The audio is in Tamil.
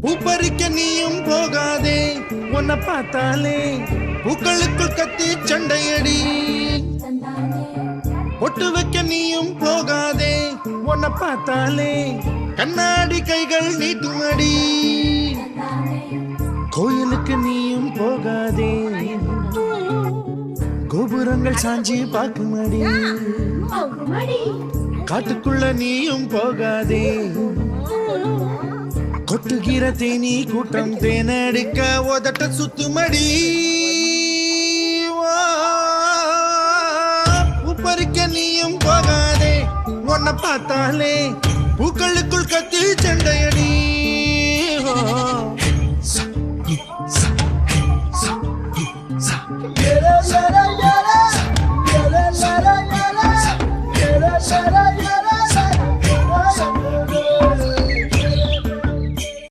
பூப்பறிக்க நீயும் போகாதே, உன்னை பார்த்தாலே பூக்களுக்குள் கத்தி சண்டையடி. பொட்டு வைக்க நீயும் போகாதே, உன்னை பார்த்தாலே கண்ணாடி கைகள் நீட்டுமடி. கோயிலுக்கு நீயும் போகாதே, கோபுரங்கள் சாஞ்சி பார்க்குமடி. காட்டுக்குள்ள நீயும் போகாதே, கொட்டுகிற தேனி கூட்டம் தேனடிக்க உதட்ட சுத்துமடி. பூப்பறிக்க நீயும் போகாதே, உன்னை பார்த்தாலே பூக்களுக்குள் கத்தி சண்டையடி.